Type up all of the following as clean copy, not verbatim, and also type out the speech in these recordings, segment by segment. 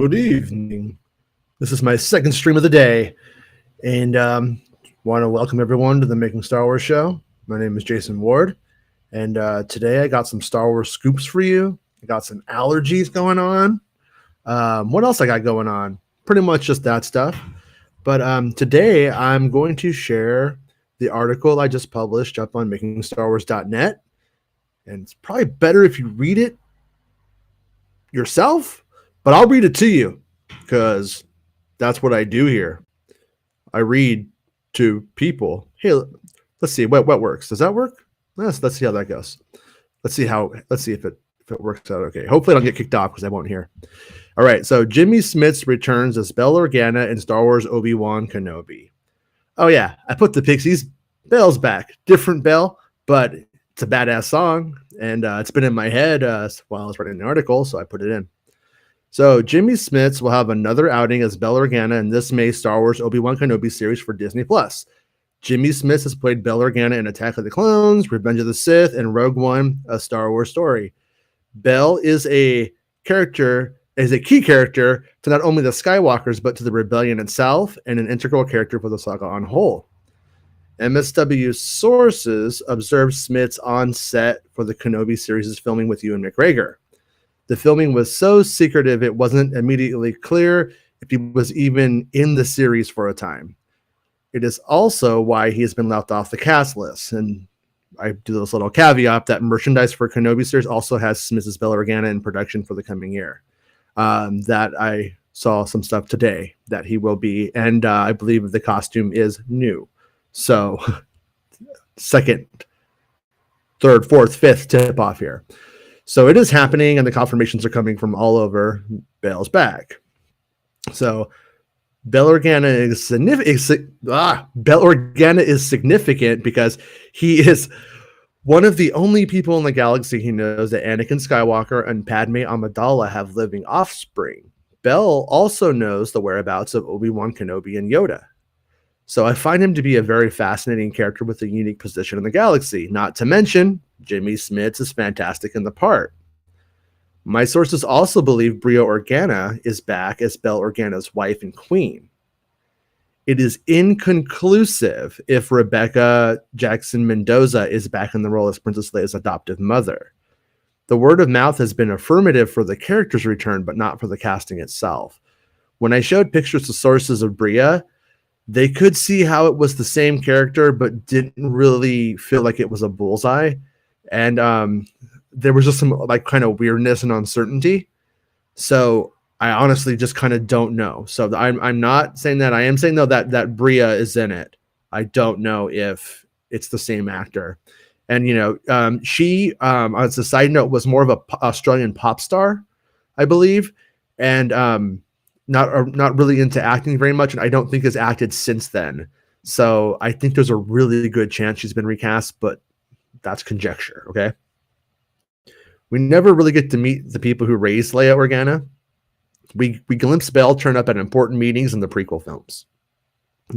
Good evening. This is my second stream of the day, and want to welcome everyone to the Making Star Wars show. My name is Jason Ward, and today I got some Star Wars scoops for you. I got some allergies going on. What else I got going on? Pretty much just that stuff. But today I'm going to share the article I just published up on MakingStarWars.net, and it's probably better if you read it yourself, but I'll read it to you because that's what I do here. I read to people. Hey, let's see what works. Does that work? Let's see how that goes. Let's see if it works out okay. Hopefully I don't get kicked off because I won't hear. All right, so Jimmy Smits returns as Bail Organa in Star Wars Obi-Wan Kenobi. Oh yeah, I put the Pixies. Bail's back. Different Bail, but it's a badass song, and it's been in my head while I was writing the article, so I put it in. So Jimmy Smits will have another outing as Bail Organa in this May Star Wars Obi-Wan Kenobi series for Disney+. Jimmy Smits has played Bail Organa in Attack of the Clones, Revenge of the Sith, and Rogue One, A Star Wars Story. Bail is a key character to not only the Skywalkers, but to the Rebellion itself, and an integral character for the saga on whole. MSW sources observed Smits on set for the Kenobi series' filming with Ewan McGregor. The filming was so secretive it wasn't immediately clear if he was even in the series for a time. It is also why he has been left off the cast list. And I do this little caveat that merchandise for Kenobi series also has Mrs. Bail Organa in production for the coming year. That I saw some stuff today that he will be, and I believe the costume is new. So second, third, fourth, fifth tip off here. So it is happening, and the confirmations are coming from all over. Bail's back. So Bail Organa is significant because he is one of the only people in the galaxy who knows that Anakin Skywalker and Padme Amidala have living offspring. Bail also knows the whereabouts of Obi-Wan Kenobi and Yoda. So I find him to be a very fascinating character with a unique position in the galaxy. Not to mention, Jimmy Smits is fantastic in the part. My sources also believe Bria Organa is back as Bail Organa's wife and queen. It is inconclusive if Rebecca Jackson Mendoza is back in the role as Princess Leia's adoptive mother. The word of mouth has been affirmative for the character's return, but not for the casting itself. When I showed pictures to sources of Bria, they could see how it was the same character, but didn't really feel like it was a bullseye. And there was just some like kind of weirdness and uncertainty. So I honestly just kind of don't know. So I'm not saying that. I am saying though that Bria is in it. I don't know if it's the same actor. And she as a side note was more of a Australian pop star, I believe, and not really into acting very much, and I don't think has acted since then. So I think there's a really good chance she's been recast, but that's conjecture. Okay. We never really get to meet the people who raised Leia Organa. We glimpse Bail turn up at important meetings in the prequel films.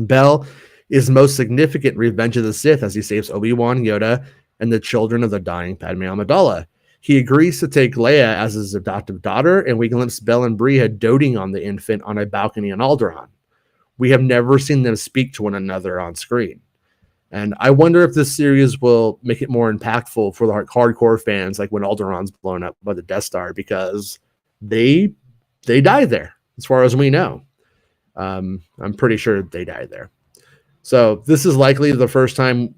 Bail is most significant in Revenge of the Sith as he saves Obi-Wan, Yoda, and the children of the dying Padme Amidala. He agrees to take Leia as his adoptive daughter, and we glimpse Bail and Bria doting on the infant on a balcony on Alderaan. We have never seen them speak to one another on screen. And I wonder if this series will make it more impactful for the hardcore fans, like when Alderaan's blown up by the Death Star, because they died there, as far as we know. I'm pretty sure they died there. So this is likely the first time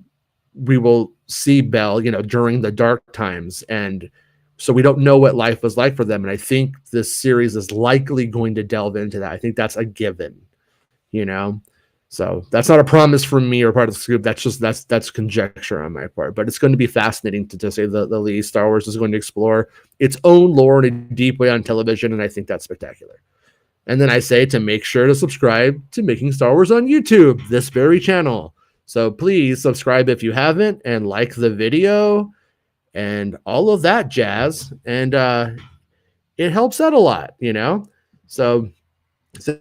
we will see Bail, during the dark times. And so we don't know what life was like for them. And I think this series is likely going to delve into that. I think that's a given, So that's not a promise from me or part of the scoop. That's conjecture on my part. But it's going to be fascinating to say the least. Star Wars is going to explore its own lore in a deep way on television, and I think that's spectacular. And then I say to make sure to subscribe to Making Star Wars on YouTube, this very channel. So please subscribe if you haven't, and like the video and all of that jazz. And it helps out a lot, So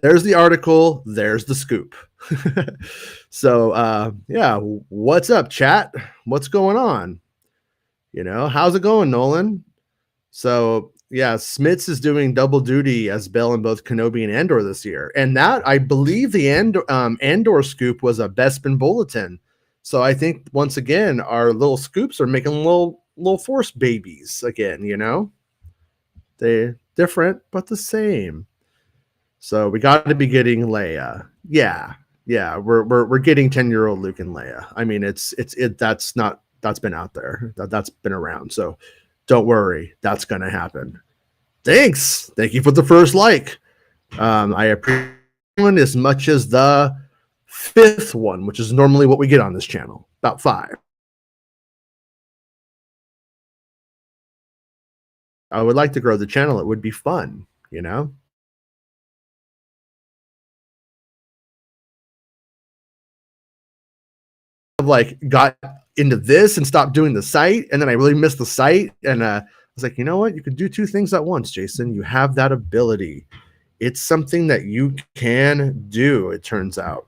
there's the article. There's the scoop. So yeah, what's up, chat? What's going on? How's it going, Nolan? So Yeah, Smits is doing double duty as Bell in both Kenobi and Andor this year. And that, I believe the Andor scoop was a Bespin Bulletin. So I think, once again, our little scoops are making little Force babies again, you know? They're different, but the same. So we got to be getting Leia. Yeah. Yeah, we're getting 10-year-old Luke and Leia. I mean, that's been out there. That's been around. So don't worry, that's going to happen. Thanks. Thank you for the first like. I appreciate one as much as the 5th one, which is normally what we get on this channel, about 5. I would like to grow the channel. It would be fun, you know? I've like got into this and stopped doing the site, and then I really missed the site, and I was like, you know what? You could do 2 things at once, Jason. You have that ability. It's something that you can do, it turns out.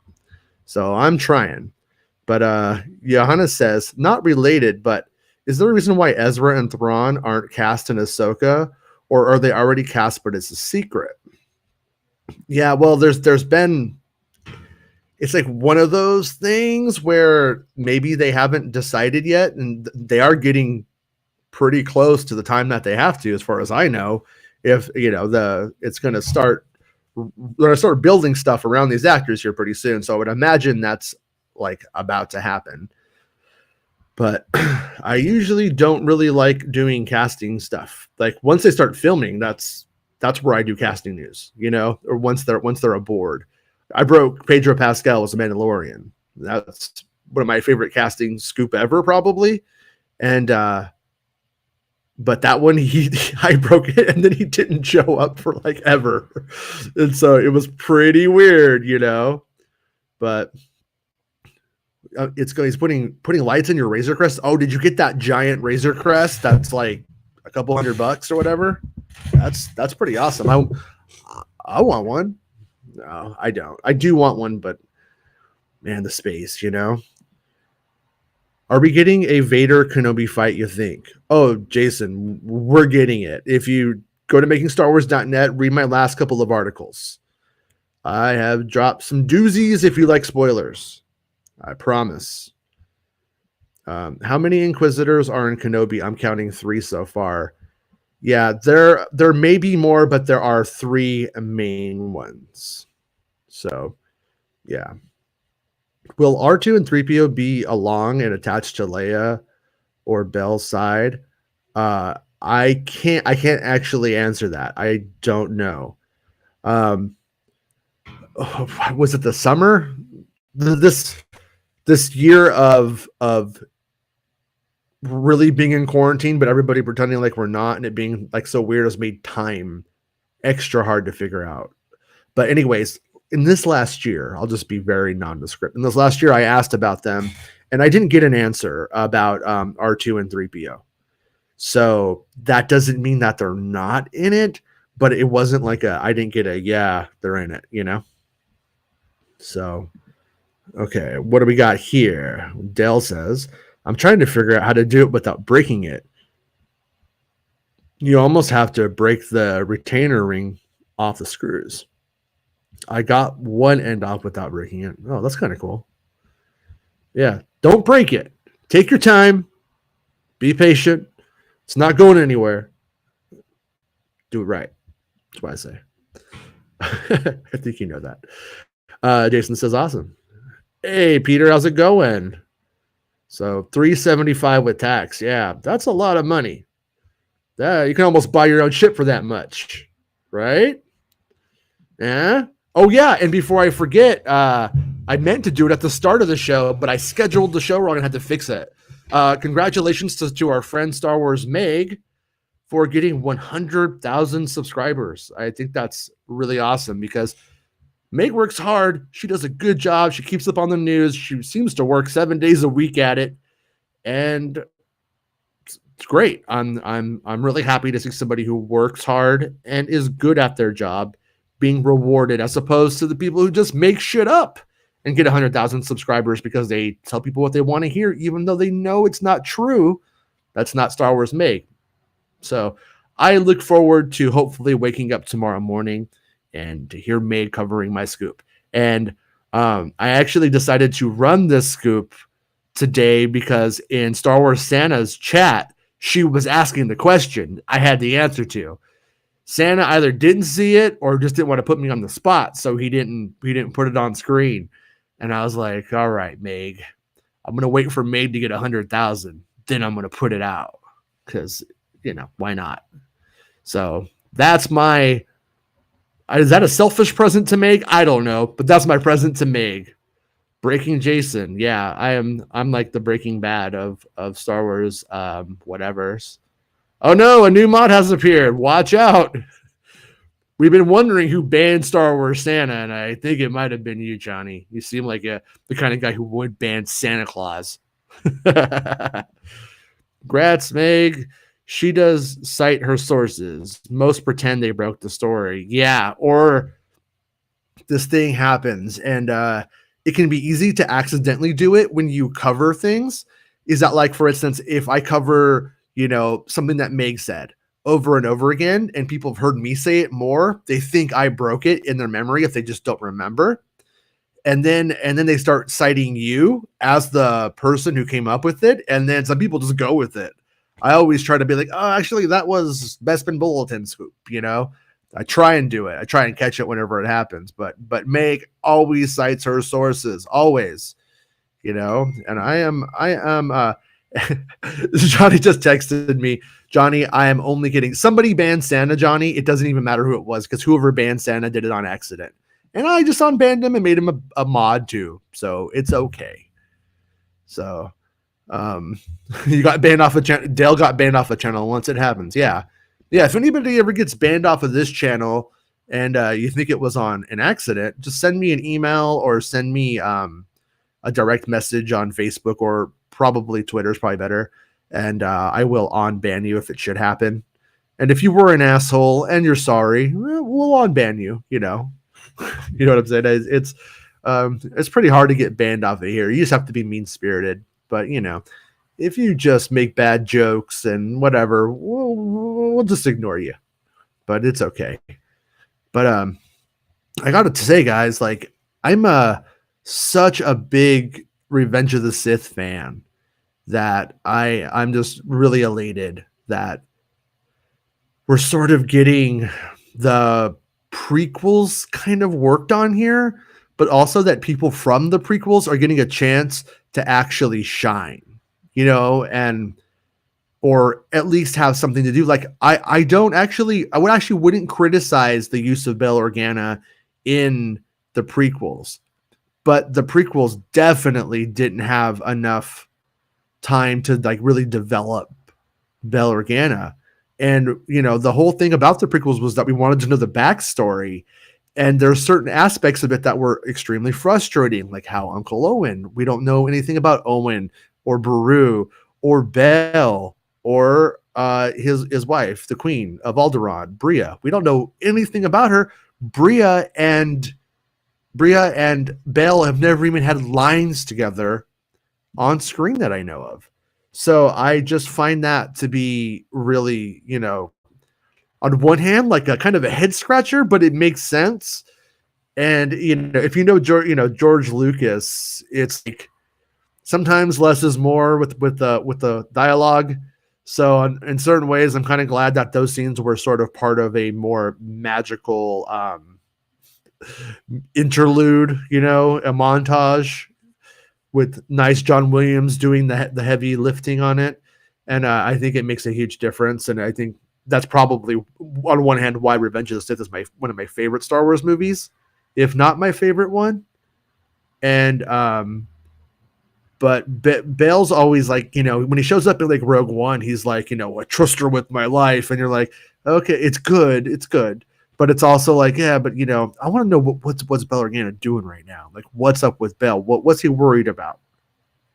So I'm trying. But Johanna says, not related, but is there a reason why Ezra and Thrawn aren't cast in Ahsoka, or are they already cast but it's a secret? Yeah, well, there's been, it's like one of those things where maybe they haven't decided yet, and they are getting pretty close to the time that they have to, as far as I know. If it's going to start, they're going to start building stuff around these actors here pretty soon. So I would imagine that's like about to happen. But I usually don't really like doing casting stuff. Like once they start filming, that's where I do casting news, or once they're aboard. I broke Pedro Pascal as a Mandalorian. That's one of my favorite casting scoop ever, probably. And but that one, I broke it, and then he didn't show up for like ever, and so it was pretty weird, But he's putting lights in your Razor Crest. Oh, did you get that giant Razor Crest? That's like a couple $100 or whatever. That's pretty awesome. I want one. No, I don't. I do want one, but man, the space, Are we getting a Vader Kenobi fight, you think? Oh, Jason, we're getting it. If you go to MakingStarWars.net, read my last couple of articles. I have dropped some doozies if you like spoilers. I promise. How many Inquisitors are in Kenobi? I'm counting 3 so far. Yeah, there may be more, but there are 3 main ones. So, yeah. Will R2 and 3PO be along and attached to Leia or Bell's side? I can't actually answer that. I don't know. Was it the summer? This year of really being in quarantine, but everybody pretending like we're not, and it being like so weird has made time extra hard to figure out. But anyways, in this last year, I'll just be very nondescript. In this last year, I asked about them, and I didn't get an answer about R2 and 3PO. So that doesn't mean that they're not in it, but it wasn't like I didn't get yeah, they're in it, So, okay, what do we got here? Dale says, I'm trying to figure out how to do it without breaking it. You almost have to break the retainer ring off the screws. I got one end off without breaking it. Oh, that's kind of cool. Yeah, don't break it. Take your time. Be patient. It's not going anywhere. Do it right. That's what I say. I think you know that. Jason says, awesome. Hey, Peter, how's it going? So $375 with tax. Yeah, that's a lot of money. You can almost buy your own ship for that much, right? Yeah. Oh, yeah. And before I forget, I meant to do it at the start of the show, but I scheduled the show wrong and had to fix it. Congratulations to our friend Star Wars Meg for getting 100,000 subscribers. I think that's really awesome because Meg works hard. She does a good job. She keeps up on the news. She seems to work 7 days a week at it, and it's great. I'm really happy to see somebody who works hard and is good at their job being rewarded, as opposed to the people who just make shit up and get 100,000 subscribers because they tell people what they want to hear, even though they know it's not true. That's not Star Wars Meg. So I look forward to hopefully waking up tomorrow morning and to hear May covering my scoop. And I actually decided to run this scoop today because in Star Wars Santa's chat, she was asking the question I had the answer to. Santa either didn't see it or just didn't want to put me on the spot, so he didn't put it on screen. And I was like, all right, Meg, I'm gonna wait for Meg to get 100,000, then I'm gonna put it out because why not? So that's my. Is that a selfish present to Meg? I don't know, but that's my present to Meg. Breaking Jason, yeah, I'm like the Breaking Bad of Star Wars, whatever's. Oh no, a new mod has appeared. Watch out. We've been wondering who banned Star Wars Santa, and I think it might have been you, Johnny. You seem like the kind of guy who would ban Santa Claus. Grats, Meg. She does cite her sources. Most pretend they broke the story. Yeah, or this thing happens, and it can be easy to accidentally do it when you cover things. Is that, like, for instance, if I cover, something that Meg said over and over again, and people have heard me say it more, they think I broke it in their memory if they just don't remember. And then they start citing you as the person who came up with it, and then some people just go with it. I always try to be like, oh, actually, that was Bespin Bulletin scoop, I try and do it. I try and catch it whenever it happens. But Meg always cites her sources, always, and I am Johnny just texted me, Johnny, I am only kidding. Somebody banned Santa, Johnny. It doesn't even matter who it was, because whoever banned Santa did it on accident. And I just unbanned him and made him a mod too. So it's okay. So you got banned off a channel. Dale got banned off a channel once. It happens. Yeah. If anybody ever gets banned off of this channel and you think it was on an accident, just send me an email or send me a direct message on Facebook, or probably Twitter is probably better. And I will unban you if it should happen. And if you were an asshole and you're sorry, we'll unban you, You know what I'm saying? It's pretty hard to get banned off of here. You just have to be mean-spirited. But, if you just make bad jokes and whatever, we'll just ignore you. But it's okay. But I got to say, guys, like, I'm such a big Revenge of the Sith fan that I'm just really elated that we're sort of getting the prequels kind of worked on here, but also that people from the prequels are getting a chance to actually shine, and or at least have something to do. Like I wouldn't criticize the use of Bail Organa in the prequels, but the prequels definitely didn't have enough time to like really develop Bail Organa. And, the whole thing about the prequels was that we wanted to know the backstory. And there's certain aspects of it that were extremely frustrating, like how Uncle Owen, we don't know anything about Owen or Beru or Bell or his wife, the Queen of Alderaan, Bria. We don't know anything about her. Bria and Bell have never even had lines together on screen that I know of. So I just find that to be really, on one hand, like a kind of a head scratcher, but it makes sense. And, if George Lucas, it's like sometimes less is more with the dialogue. So in certain ways, I'm kind of glad that those scenes were sort of part of a more magical interlude, a montage with nice John Williams doing the heavy lifting on it. And I think it makes a huge difference. And I think that's probably, on one hand, why Revenge of the Sith is one of my favorite Star Wars movies, if not my favorite one. And but Bale's always like, when he shows up in like Rogue One, he's like, I trust her with my life. And you're like, okay, it's good. But it's also like, yeah, but I want to know what's Bail Organa doing right now? Like, what's up with Bell? What's he worried about?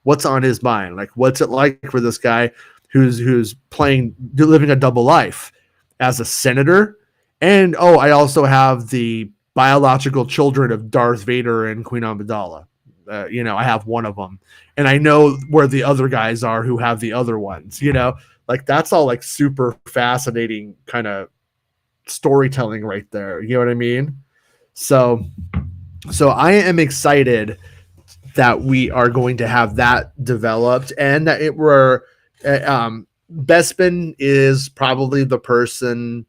What's on his mind? Like, what's it like for this guy who's living a double life as a senator? And I also have the biological children of Darth Vader and Queen Amidala. I have one of them, and I know where the other guys are who have the other ones. Like that's all like super fascinating kind of storytelling right there. You know what I mean? So I am excited that we are going to have that developed, and that it were Bespin is probably the person.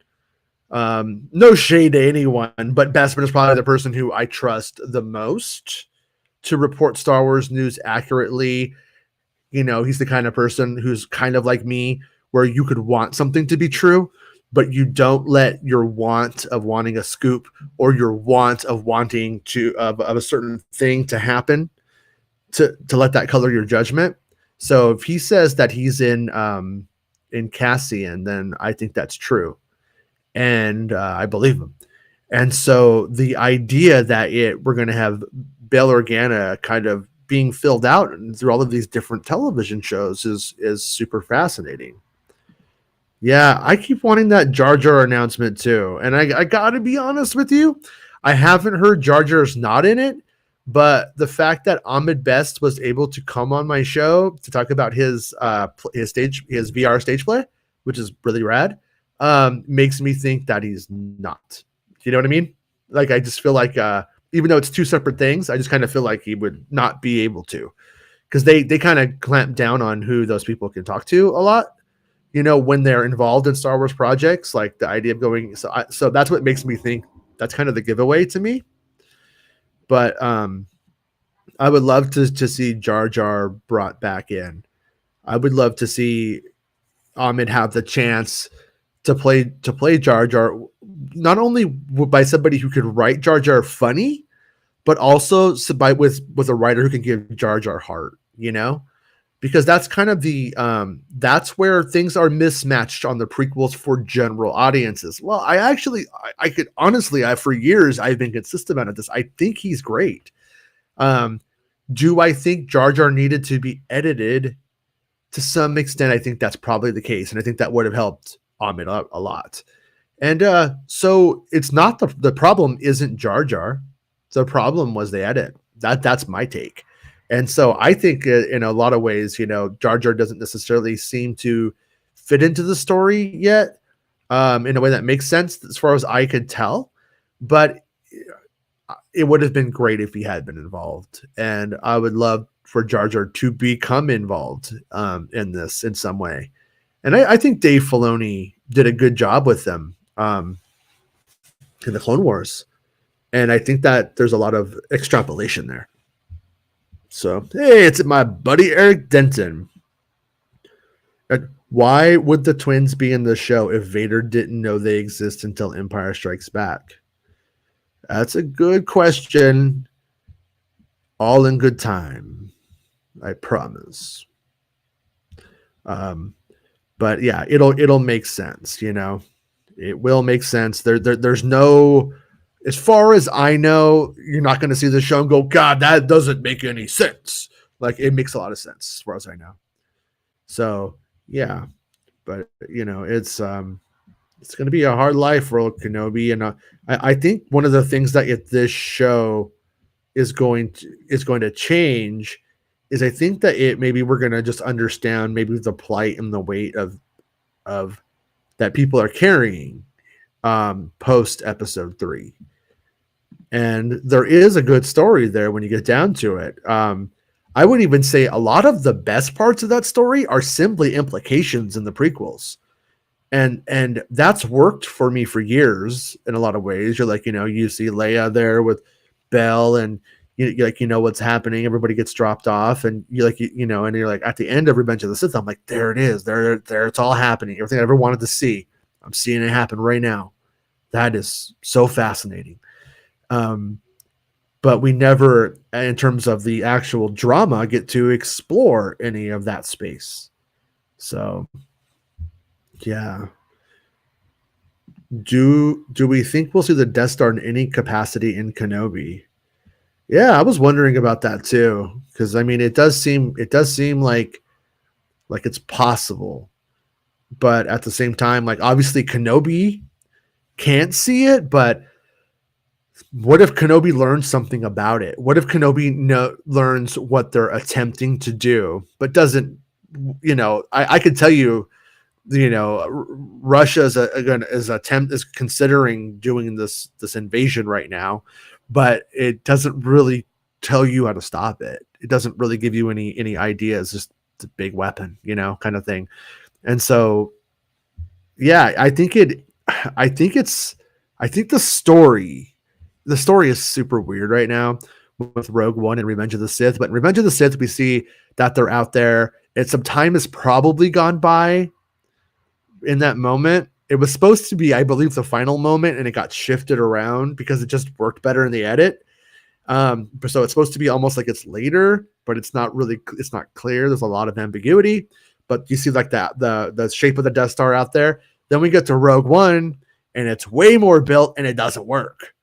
No shade to anyone, but Bespin is probably the person who I trust the most to report Star Wars news accurately. You know, he's the kind of person who's kind of like me, where you could want something to be true, but you don't let your want of wanting a scoop or your want of wanting to of a certain thing to happen to let that color your judgment. So if he says that he's in Cassian, then I think that's true, and I believe him. And so the idea that we're going to have Bail Organa kind of being filled out through all of these different television shows is super fascinating. Yeah, I keep wanting that Jar Jar announcement too. And I gotta be honest with you, I haven't heard Jar Jar's not in it, but the fact that Ahmed Best was able to come on my show to talk about his VR stage play, which is really rad, makes me think that he's not. You know what I mean? Like I just feel like even though it's two separate things, I just kind of feel like he would not be able to, because they kind of clamp down on who those people can talk to a lot. You know, when they're involved in Star Wars projects, like the idea of going. So that's what makes me think that's kind of the giveaway to me. But I would love to see Jar Jar brought back in. I would love to see Ahmed have the chance to play Jar Jar, not only by somebody who could write Jar Jar funny, but also with a writer who can give Jar Jar heart. You know, because that's kind of the that's where things are mismatched on the prequels for general audiences. Well, I could honestly, for years I've been consistent about this. I think he's great. Do I think Jar Jar needed to be edited to some extent? I think that's probably the case, and I think that would have helped Ahmed a lot. And so it's not the problem isn't Jar Jar. The problem was the edit. That's my take. And so I think in a lot of ways, you know, Jar Jar doesn't necessarily seem to fit into the story yet in a way that makes sense as far as I could tell. But it would have been great if he had been involved. And I would love for Jar Jar to become involved in this in some way. And I think Dave Filoni did a good job with them in the Clone Wars. And I think that there's a lot of extrapolation there. So, hey, it's my buddy Eric Denton. Why would the twins be in the show if Vader didn't know they exist until Empire Strikes Back? That's a good question. All in good time, I promise. But yeah, it'll make sense. You know, it will make sense. There's no, as far as I know, you're not going to see the show and go, God, that doesn't make any sense. Like it makes a lot of sense as far as I know. So yeah, but you know, it's going to be a hard life for old Kenobi, and I think one of the things that this show is going to change is I think that maybe we're going to just understand maybe the plight and the weight of that people are carrying post episode 3. And there is a good story there when you get down to it. I would even say a lot of the best parts of that story are simply implications in the prequels. And that's worked for me for years in a lot of ways. You're like, you know, you see Leia there with Bell, and you like, you know what's happening. Everybody gets dropped off, and you like, you know, and you're like at the end of Revenge of the Sith, I'm like, there it is, there it's all happening. Everything I ever wanted to see, I'm seeing it happen right now. That is so fascinating. But we never, in terms of the actual drama, get to explore any of that space. So yeah. Do we think we'll see the Death Star in any capacity in Kenobi? Yeah, I was wondering about that too, because I mean, it does seem like it's possible, but at the same time, like obviously Kenobi can't see it, but what if Kenobi learns something about it? What if Kenobi learns what they're attempting to do, but doesn't? You know, I could tell you Russia is considering doing this invasion right now, but it doesn't really tell you how to stop it. It doesn't really give you any ideas. Just a big weapon, kind of thing. And so, yeah, I think the story is super weird right now with Rogue One and Revenge of the Sith. But in Revenge of the Sith, we see that they're out there, and some time has probably gone by in that moment. It was supposed to be, I believe, the final moment, and it got shifted around because it just worked better in the edit. So it's supposed to be almost like it's later, but it's not clear. There's a lot of ambiguity, but you see like that the shape of the Death Star out there. Then we get to Rogue One, and it's way more built, and it doesn't work.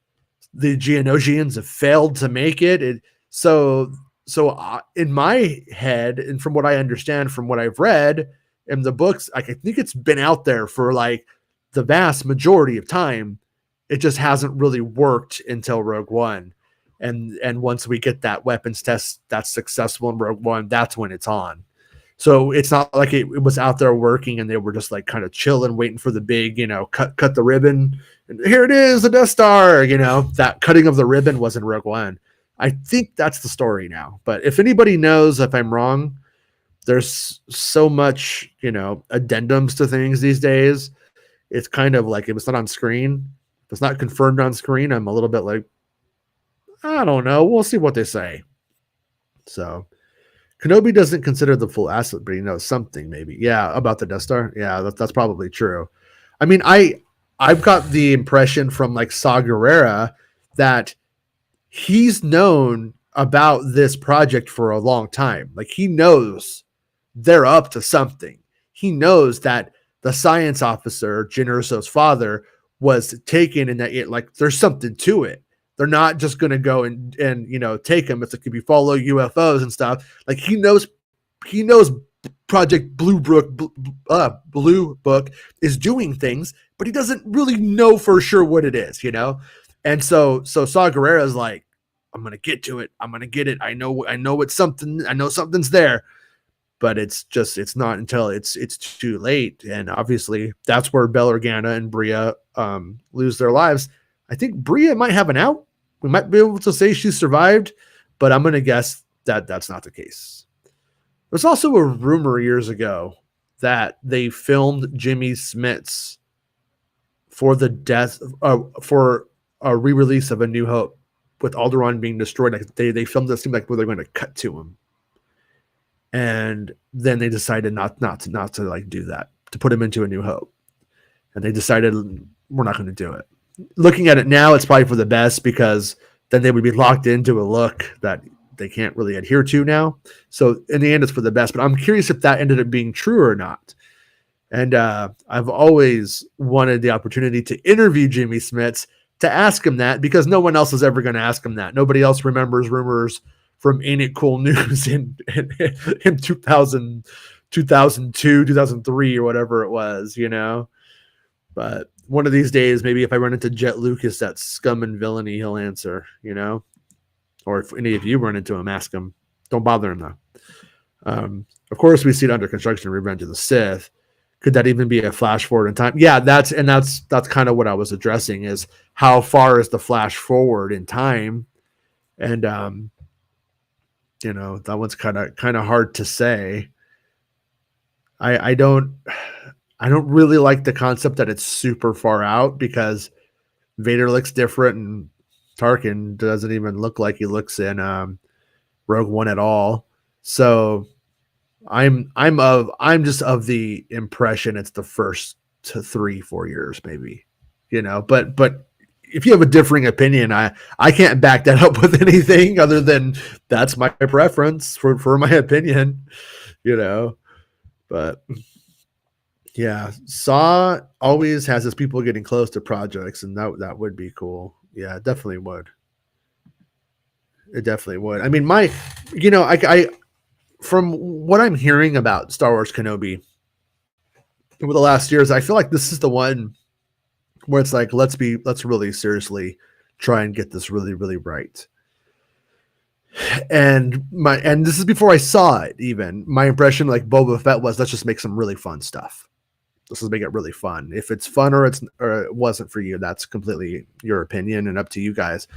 The Geonosians have failed to make it. So in my head, and from what I understand, from what I've read in the books, I think it's been out there for like the vast majority of time. It just hasn't really worked until Rogue One. And once we get that weapons test that's successful in Rogue One, that's when it's on. So it's not like it was out there working and they were just like kind of chilling, waiting for the big, cut the ribbon. And here it is, the Death Star. That cutting of the ribbon was in Rogue One. I think that's the story now. But if anybody knows if I'm wrong, there's so much, addendums to things these days. It's kind of like if it's not on screen, if it's not confirmed on screen, I'm a little bit like, I don't know. We'll see what they say. So Kenobi doesn't consider the full asset, but he knows something maybe. Yeah, about the Death Star. Yeah, that's probably true. I mean, I've got the impression from like Saw Gerrera that he's known about this project for a long time. Like he knows they're up to something. He knows that the science officer, Jyn Erso's father, was taken and that like there's something to it. They're not just going to go and take him. It's like if you follow UFOs and stuff. Like he knows Project Blue Book is doing things, but he doesn't really know for sure what it is, And so Saw Gerrera is like, I'm going to get to it. I'm going to get it. I know it's something. I know something's there, but it's not until it's too late. And obviously that's where Bail Organa and Bria lose their lives. I think Bria might have an out. We might be able to say she survived, but I'm going to guess that that's not the case. There's also a rumor years ago that they filmed Jimmy Smits for the death for a re-release of A New Hope with Alderaan being destroyed. Like they filmed it, seemed like where they're going to cut to him, and then they decided not to like do that, to put him into A New Hope, and they decided we're not going to do it. Looking at it now, it's probably for the best because then they would be locked into a look that they can't really adhere to now. So in the end, it's for the best. But I'm curious if that ended up being true or not. And I've always wanted the opportunity to interview Jimmy Smits to ask him that because no one else is ever going to ask him that. Nobody else remembers rumors from Ain't It Cool News in 2000, 2002, 2003 or whatever it was, But one of these days, maybe if I run into Jet Lucas, that scum and villainy, he'll answer, Or if any of you run into him, ask him. Don't bother him, though. Of course, we see it under construction in Revenge of the Sith. Could that even be a flash forward in time? Yeah, that's kind of what I was addressing is how far is the flash forward in time? And, that one's kind of hard to say. I don't really like the concept that it's super far out because Vader looks different and Tarkin doesn't even look like he looks in Rogue One at all. So I'm just of the impression it's the first 3-4 years maybe, but if you have a differing opinion, I can't back that up with anything other than that's my preference for my opinion, but yeah, Saw always has his people getting close to projects, and that would be cool. Yeah, it definitely would. It definitely would. I mean, I from what I'm hearing about Star Wars Kenobi over the last years, I feel like this is the one where it's like, let's really seriously try and get this really, really right. And this is before I saw it even. My impression, like Boba Fett, was let's just make some really fun stuff. This will make it really fun. If it's fun or it wasn't for you, that's completely your opinion and up to you guys.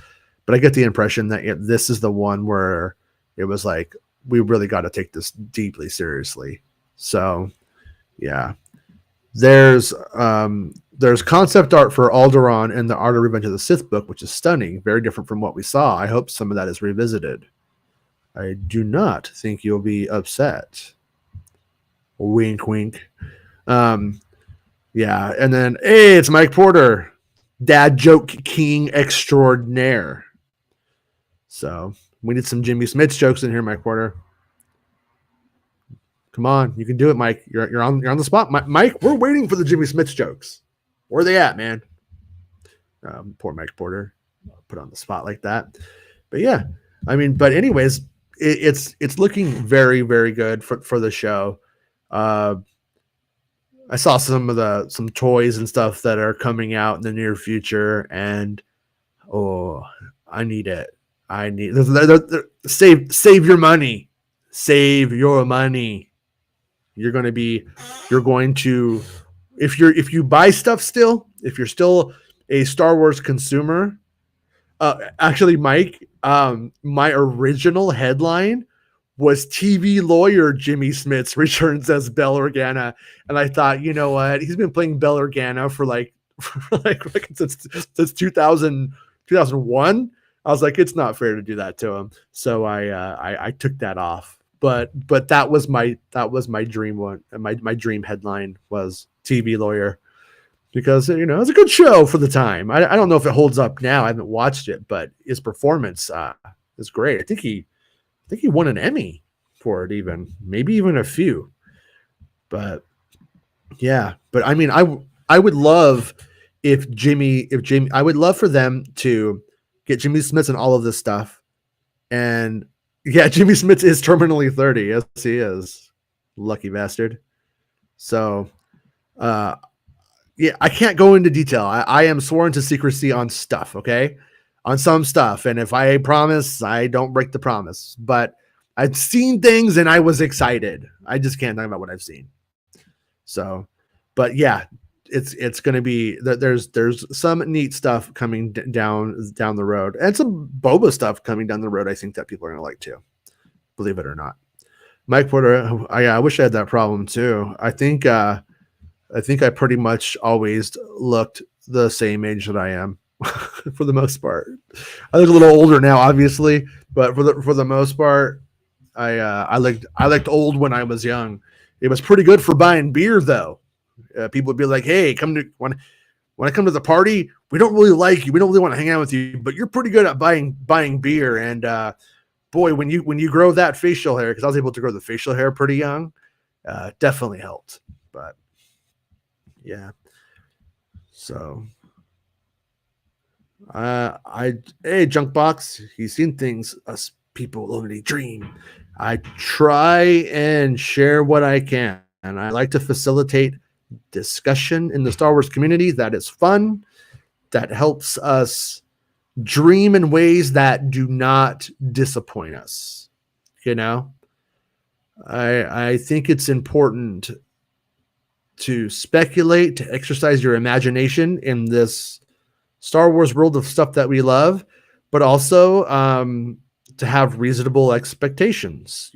But I get the impression that this is the one where it was like, we really got to take this deeply seriously. So yeah, there's concept art for Alderaan and the Art of Revenge of the Sith book, which is stunning, very different from what we saw. I hope some of that is revisited. I do not think you'll be upset. Wink, wink. Yeah, and then, hey, it's Mike Porter, dad joke king extraordinaire. So we need some Jimmy Smits jokes in here, Mike Porter. Come on, you can do it, Mike. You're on the spot, Mike. We're waiting for the Jimmy Smits jokes. Where are they at, man? Poor Mike Porter, put on the spot like that. But yeah, I mean, but anyways, it's looking very, very good for the show. I saw some toys and stuff that are coming out in the near future, and I need it. I need save your money. Save your money. You're going to if you buy stuff still, if you're still a Star Wars consumer, actually, Mike, my original headline was TV lawyer Jimmy Smits returns as Bail Organa. And I thought, you know what? He's been playing Bail Organa for since 2001. I was like, it's not fair to do that to him. So I took that off. But that was my dream one. My dream headline was TV lawyer, because it was a good show for the time. I don't know if it holds up now. I haven't watched it, but his performance is great. I think he won an Emmy for it, maybe even a few. But yeah, but I mean, I would love I would love for them to get Jimmy Smits and all of this stuff. And yeah, Jimmy Smits is terminally 30. Yes, he is. Lucky bastard. So, yeah, I can't go into detail. I am sworn to secrecy on stuff, okay? On some stuff. And if I promise, I don't break the promise. But I've seen things and I was excited. I just can't talk about what I've seen. So, but yeah, it's going to be, there's some neat stuff coming down the road, and some Boba stuff coming down the road. I think that people are going to like too, believe it or not. Mike Porter, I wish I had that problem too. I think I pretty much always looked the same age that I am for the most part. I look a little older now, obviously, but for the most part, I looked old when I was young. It was pretty good for buying beer, though. People would be like, "Hey, when I come to the party, we don't really like you. We don't really want to hang out with you, but you're pretty good at buying beer." And boy, when you grow that facial hair, because I was able to grow the facial hair pretty young, definitely helped. But yeah, so hey, Junkbox, he's seen things us people only dream. I try and share what I can, and I like to facilitate discussion in the Star Wars community that is fun, that helps us dream in ways that do not disappoint us. I think it's important to speculate, to exercise your imagination in this Star Wars world of stuff that we love, but also to have reasonable expectations.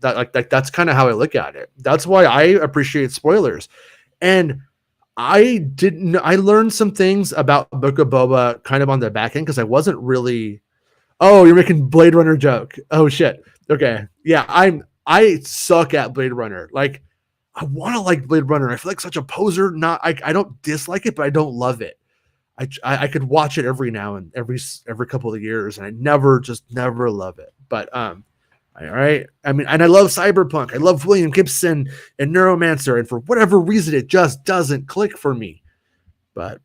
That's kind of how I look at it. That's why I appreciate spoilers. And I learned some things about Book of Boba kind of on the back end, because I wasn't really. Oh, you're making Blade Runner joke. Oh shit. Okay. Yeah, I suck at Blade Runner. Like, I want to like Blade Runner. I feel like such a poser. I don't dislike it, but I don't love it. I could watch it every now and every couple of years, and I never love it. But all right. I mean, and I love Cyberpunk. I love William Gibson and Neuromancer, and for whatever reason, it just doesn't click for me. But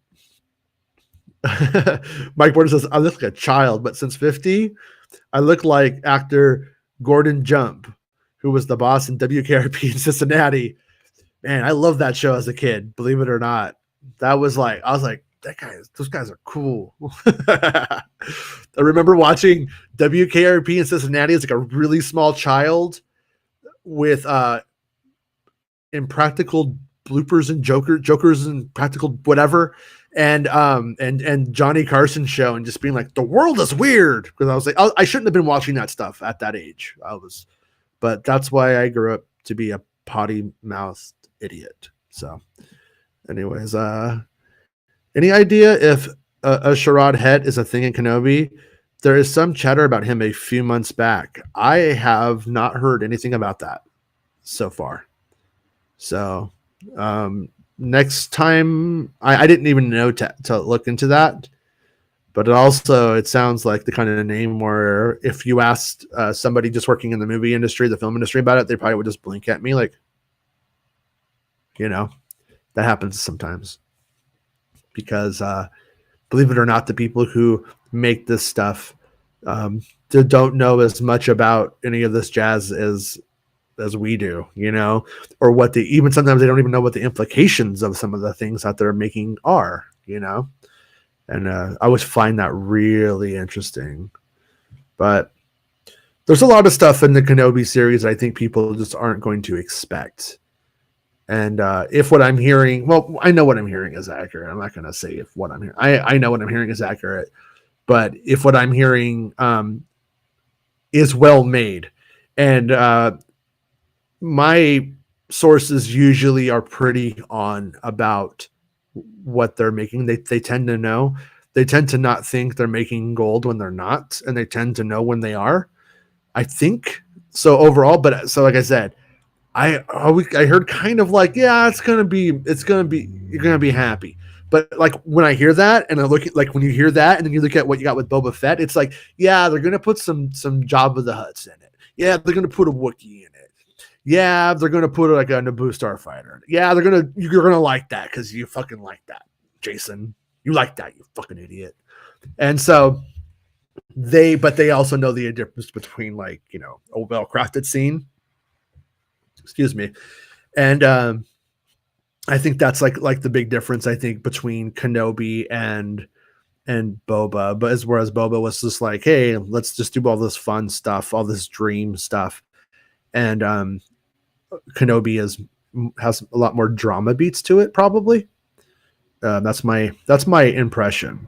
Mike Porter says, I look like a child, but since 50, I look like actor Gordon Jump, who was the boss in WKRP in Cincinnati. Man, I love that show as a kid, believe it or not. I was like, those guys are cool. I remember watching WKRP in Cincinnati as like a really small child with Impractical bloopers and jokers and practical whatever, and Johnny Carson show, and just being like, the world is weird, because I was like, I shouldn't have been watching that stuff at that age. But that's why I grew up to be a potty mouthed idiot. So, anyways, any idea if a Sherrod Het is a thing in Kenobi? There is some chatter about him a few months back. I have not heard anything about that so far. So next time, I didn't even know to look into that. But it sounds like the kind of name where if you asked somebody just working in the movie industry, the film industry about it, they probably would just blink at me like, that happens sometimes. Because believe it or not, the people who make this stuff don't know as much about any of this jazz as we do, or even sometimes they don't even know what the implications of some of the things that they're making are, and I always find that really interesting. But there's a lot of stuff in the Kenobi series I think people just aren't going to expect. And if what I'm hearing, well, I know what I'm hearing is accurate. I'm not going to say if what I'm hearing. I know what I'm hearing is accurate. But if what I'm hearing is well made, and my sources usually are pretty on about what they're making. They tend to know. They tend to not think they're making gold when they're not, and they tend to know when they are, I think. So overall, like I said, I heard kind of like, yeah, it's gonna be, you're gonna be happy. But like when I hear that, and I look at, like, when you hear that, and then you look at what you got with Boba Fett, it's like, yeah, they're gonna put some Jabba the Hutts in it. Yeah, they're gonna put a Wookiee in it. Yeah, they're gonna put like a Naboo starfighter. Yeah, you're gonna like that because you fucking like that, Jason. You like that, you fucking idiot. And so they also know the difference between, like, a well-crafted scene. Excuse me. And I think that's like the big difference, I think, between Kenobi and Boba. But whereas Boba was just like, hey, let's just do all this fun stuff, all this dream stuff. And Kenobi has a lot more drama beats to it, probably. That's my impression.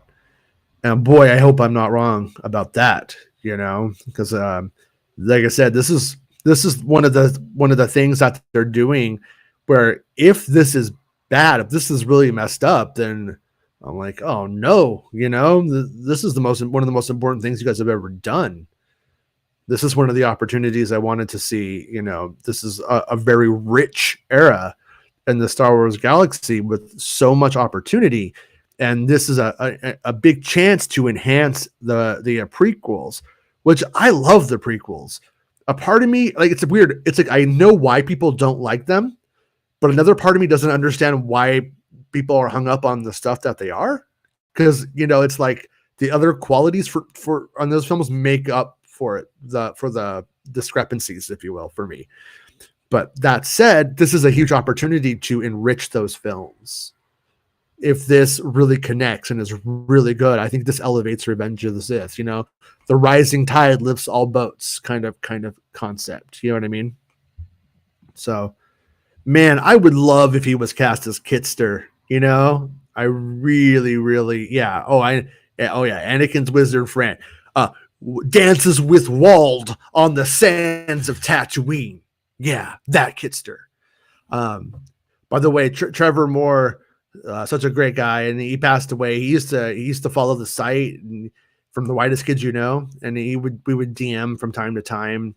And boy, I hope I'm not wrong about that, because like I said, this is one of the things that they're doing, where if this is bad, if this is really messed up, then I'm like, oh no, this is one of the most important things you guys have ever done. This is one of the opportunities I wanted to see. This is a very rich era in the Star Wars galaxy with so much opportunity. And this is a big chance to enhance the prequels, which I love the prequels. A part of me, like, it's weird. It's like, I know why people don't like them, but another part of me doesn't understand why people are hung up on the stuff that they are. Because, it's like the other qualities for on those films make up for it, for the discrepancies, if you will, for me. But that said, this is a huge opportunity to enrich those films. If this really connects and is really good, I think this elevates Revenge of the Sith. The rising tide lifts all boats kind of concept. You know what I mean? So, man, I would love if he was cast as Kitster. I really, really, yeah. Oh yeah, Anakin's wizard friend dances with Wald on the sands of Tatooine. Yeah, that Kitster. By the way, Trevor Moore, such a great guy, and he passed away. He used to follow the site from The Whitest Kids You Know, and we would DM from time to time.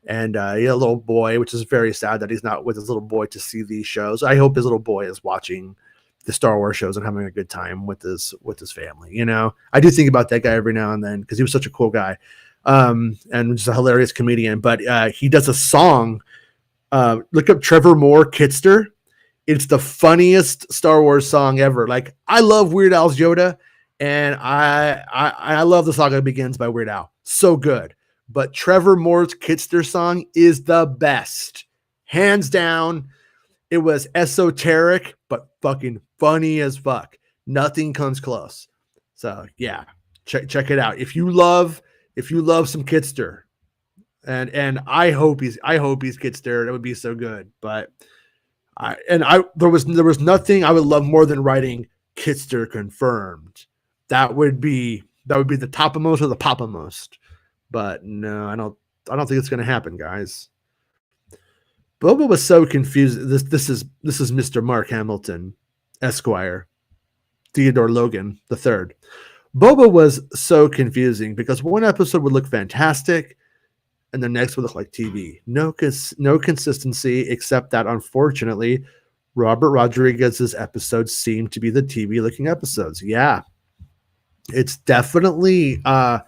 And he had a little boy, which is very sad that he's not with his little boy to see these shows. I hope his little boy is watching the Star Wars shows and having a good time with his family. I do think about that guy every now and then because he was such a cool guy, and just a hilarious comedian. But he does a song. Look up Trevor Moore Kitster. It's the funniest Star Wars song ever. Like, I love Weird Al's Yoda, and I love The Saga Begins by Weird Al. So good. But Trevor Moore's Kitster song is the best. Hands down. It was esoteric, but fucking funny as fuck. Nothing comes close. So yeah, check it out. If you love some Kitster, and I hope he's Kitster, that would be so good. But There was nothing I would love more than writing Kitster confirmed. That would be the topmost or the popmost. But no, I don't think it's going to happen, guys. Boba was so confused. This is Mr. Mark Hamilton, Esquire, Theodore Logan the third. Boba was so confusing because one episode would look fantastic, and the next would look like TV. No consistency, except that unfortunately, Robert Rodriguez's episodes seem to be the TV-looking episodes. Yeah, it's definitely a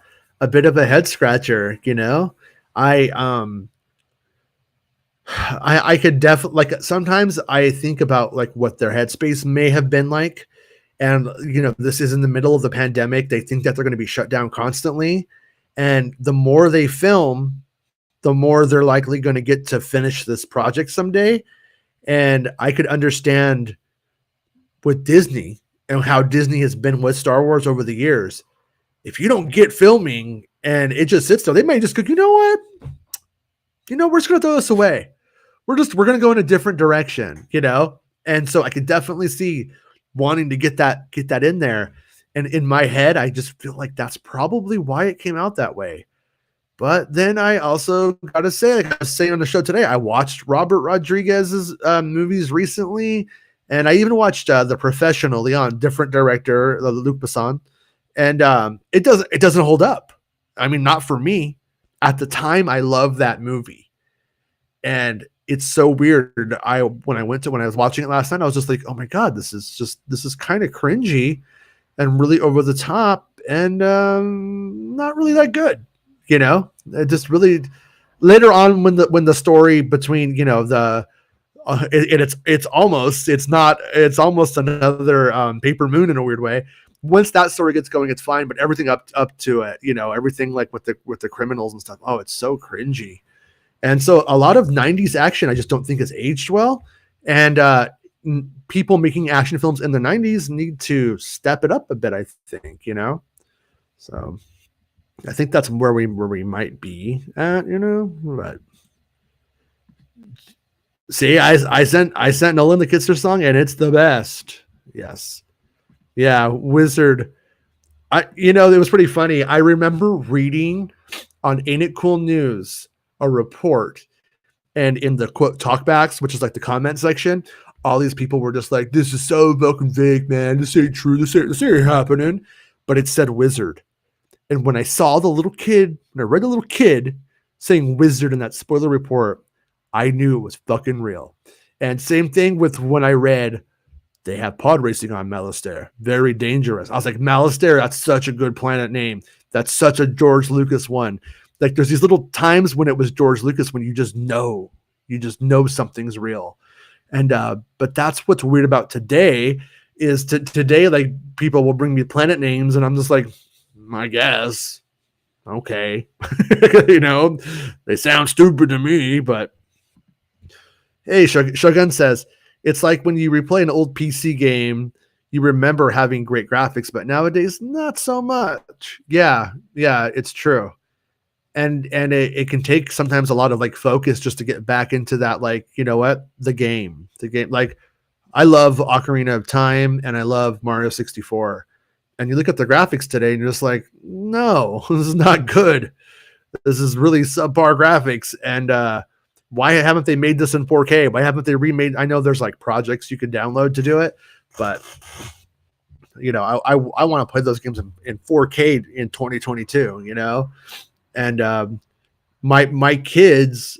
bit of a head scratcher. You know, I could definitely like sometimes I think about like what their headspace may have been like. And, you know, this is in the middle of the pandemic. They think that they're going to be shut down constantly. And the more they film, the more they're likely going to get to finish this project someday. And I could understand with Disney and how Disney has been with Star Wars over the years. If you don't get filming and it just sits there, they might just go, you know what? You know, we're just going to throw this away. We're going to go in a different direction, you know? And so I could definitely see wanting to get that in there. And in my head, I just feel like that's probably why it came out that way. But then I also got to say, like I was saying on the show today, I watched Robert Rodriguez's movies recently. And I even watched The Professional, Leon, different director, Luc Besson. And it doesn't hold up. I mean, not for me. At the time, I loved that movie. And it's so weird. When I was watching it last night, I was just like, oh my God, this is kind of cringy and really over the top and not really that good. You know, it just really later on when the story between, you know, the it's almost another Paper Moon in a weird way. Once that story gets going, it's fine, but everything up to it, you know, everything like with the criminals and stuff. Oh, it's so cringy. And so a lot of 90s action, I just don't think has aged well. And people making action films in the 90s need to step it up a bit, I think, you know? So I think that's where we might be at, you know? But see, I sent Nolan the Kitster song and it's the best. Yes. Yeah, Wizard. It was pretty funny. I remember reading on Ain't It Cool News a report, and in the quote talkbacks, which is like the comment section, all these people were just like, this is so fucking vague, man. This ain't true. This ain't happening. But it said Wizard. And when I saw when I read the little kid saying Wizard in that spoiler report, I knew it was fucking real. And same thing with when I read they have pod racing on Malastare. Very dangerous. I was like, Malastare, that's such a good planet name. That's such a George Lucas one. Like there's these little times when it was George Lucas when you just know something's real. And but that's what's weird about today is today, like people will bring me planet names and I'm just like, I guess. Okay. You know, they sound stupid to me, but hey, Shogun says, it's like when you replay an old PC game, you remember having great graphics, but nowadays, not so much. Yeah, it's true. And it can take sometimes a lot of like focus just to get back into that, like, you know what, the game, like I love Ocarina of Time and I love Mario 64, and you look at the graphics today and you're just like, no, this is not good. This is really subpar graphics. And why haven't they made this in 4K? Why haven't they remade? I know there's like projects you can download to do it, but you know, I want to play those games in 4K in 2022, you know? And my kids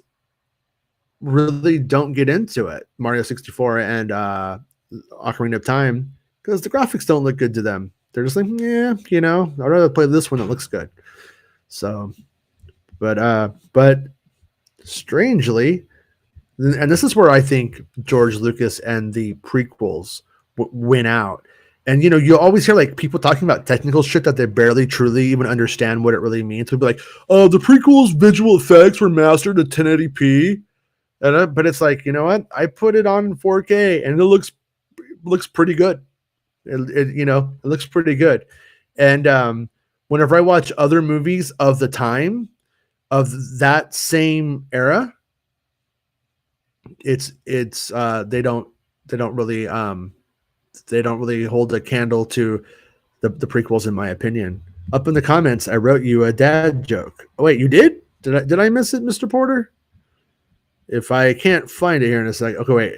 really don't get into it, Mario 64 and Ocarina of Time, because the graphics don't look good to them. They're just like, yeah, you know, I'd rather play this one that looks good. So, but strangely, and this is where I think George Lucas and the prequels win out. And, you know, you always hear like people talking about technical shit that they barely truly even understand what it really means. People be like, oh, the prequels visual effects were mastered at 1080p. But it's like, you know what? I put it on 4K and it looks pretty good. It looks pretty good. And whenever I watch other movies of the time of that same era, it's they don't really hold a candle to the prequels, in my opinion. Up in the comments, I wrote you a dad joke. Oh, wait, you did? Did I miss it, Mr. Porter? If I can't find it here in a second. Okay, wait.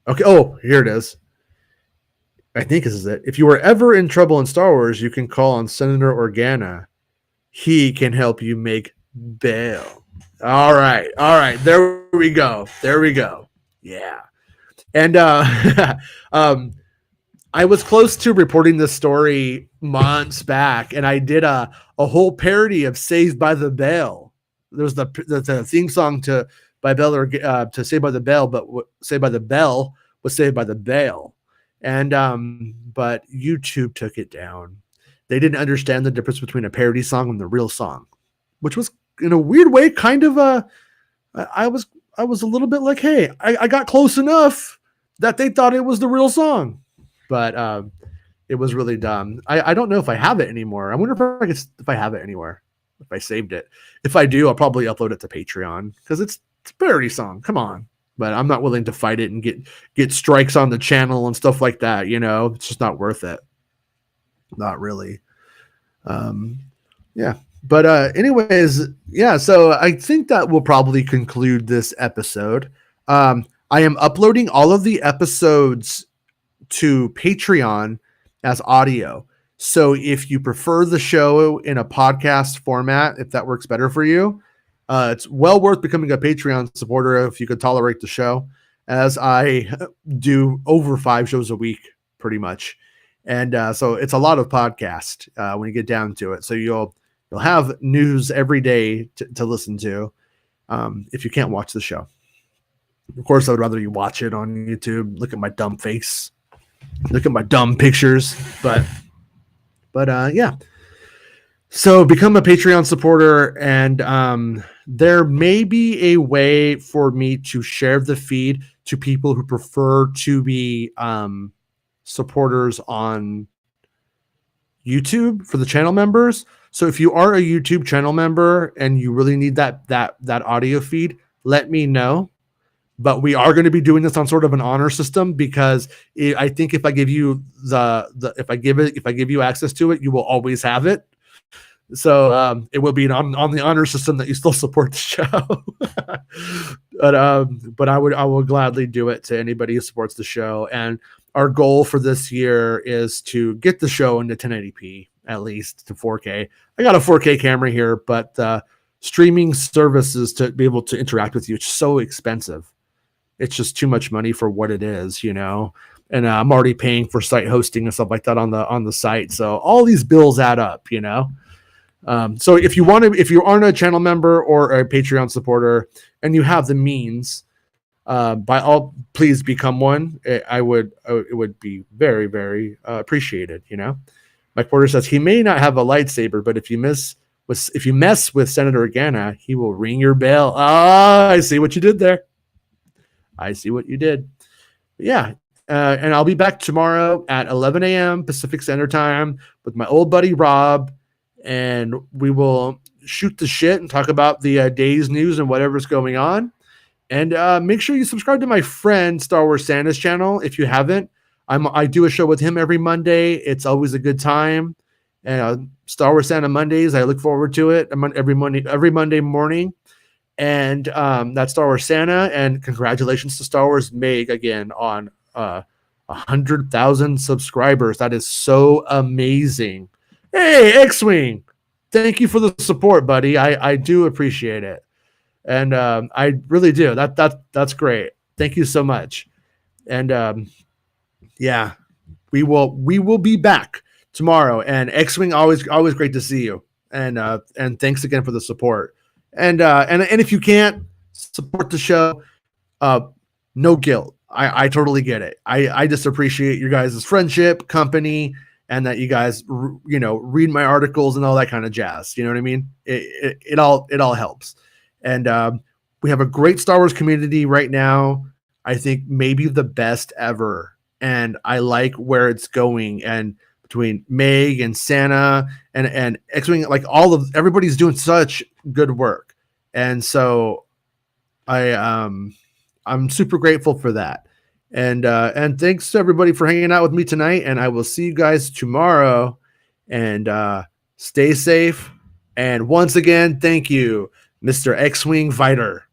Okay, oh, here it is. I think this is it. If you were ever in trouble in Star Wars, you can call on Senator Organa. He can help you make bail. All right. All right. There we go. There we go. Yeah. And I was close to reporting this story months back, and I did a whole parody of Saved by the Bell. There's the theme song to by Bell or to Saved by the Bell, but Saved by the Bell was Saved by the Bell. And but YouTube took it down. They didn't understand the difference between a parody song and the real song, which was in a weird way kind of I was a little bit like, hey, I got close enough that they thought it was the real song. But it was really dumb. I don't know if I have it anymore. I wonder if I have it anywhere, if I saved it. If I do, I'll probably upload it to Patreon because it's a parody song. Come on. But I'm not willing to fight it and get strikes on the channel and stuff like that. You know, it's just not worth it. Not really. Yeah. But anyways, yeah. So I think that will probably conclude this episode. I am uploading all of the episodes to Patreon as audio. So if you prefer the show in a podcast format, if that works better for you, it's well worth becoming a Patreon supporter if you could tolerate the show, as I do over 5 shows a week pretty much. And so it's a lot of podcast when you get down to it. So you'll have news every day to listen to if you can't watch the show. Of course, I would rather you watch it on YouTube. Look at my dumb face. Look at my dumb pictures. But yeah. So become a Patreon supporter, and there may be a way for me to share the feed to people who prefer to be supporters on YouTube for the channel members. So if you are a YouTube channel member and you really need that audio feed, let me know. But we are going to be doing this on sort of an honor system, because I think if I give you if I give you access to it, you will always have it. So it will be on the honor system that you still support the show. But I will gladly do it to anybody who supports the show. And our goal for this year is to get the show into 1080p, at least to 4K. I got a 4K camera here, but streaming services to be able to interact with you, it's so expensive. It's just too much money for what it is, you know. And I'm already paying for site hosting and stuff like that on the site. So all these bills add up, you know. So if you aren't a channel member or a Patreon supporter and you have the means, by all, please become one. It would be very, very appreciated. You know, Mike Porter says he may not have a lightsaber, but if you mess with Senator Organa, he will ring your bell. Ah, I see what you did there. I see what you did. Yeah. And I'll be back tomorrow at 11 a.m. Pacific Standard Time with my old buddy Rob, and we will shoot the shit and talk about the day's news and whatever's going on. And make sure you subscribe to my friend Star Wars Santa's channel if you haven't. I do a show with him every Monday. It's always a good time. And Star Wars Santa Mondays, I look forward to it every Monday morning. And that's Star Wars Santa. And congratulations to Star Wars Meg again on 100,000 subscribers. That is so amazing. Hey, X-Wing, thank you for the support, buddy. I do appreciate it. And I really do. That's great. Thank you so much. And yeah, we will be back tomorrow. And X-Wing, always great to see you. And thanks again for the support. And if you can't support the show, no guilt. I totally get it. I just appreciate your guys' friendship, company, and that you guys, read my articles and all that kind of jazz. You know what I mean? It all helps. And we have a great Star Wars community right now. I think maybe the best ever. And I like where it's going. And between Meg and Santa and X-Wing, like everybody's doing such good work. And so I'm super grateful for that. And thanks to everybody for hanging out with me tonight. And I will see you guys tomorrow. And stay safe. And once again, thank you, Mr. X-Wing Fighter.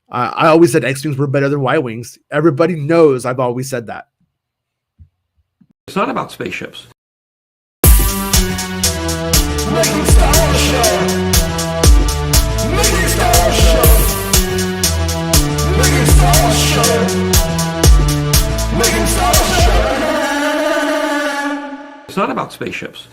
I always said X-Wings were better than Y-Wings. Everybody knows I've always said that. It's not about spaceships. Making Star Wars Show. Making Star Wars Show. Making Star Wars Show. Making Star Wars Show. It's not about spaceships.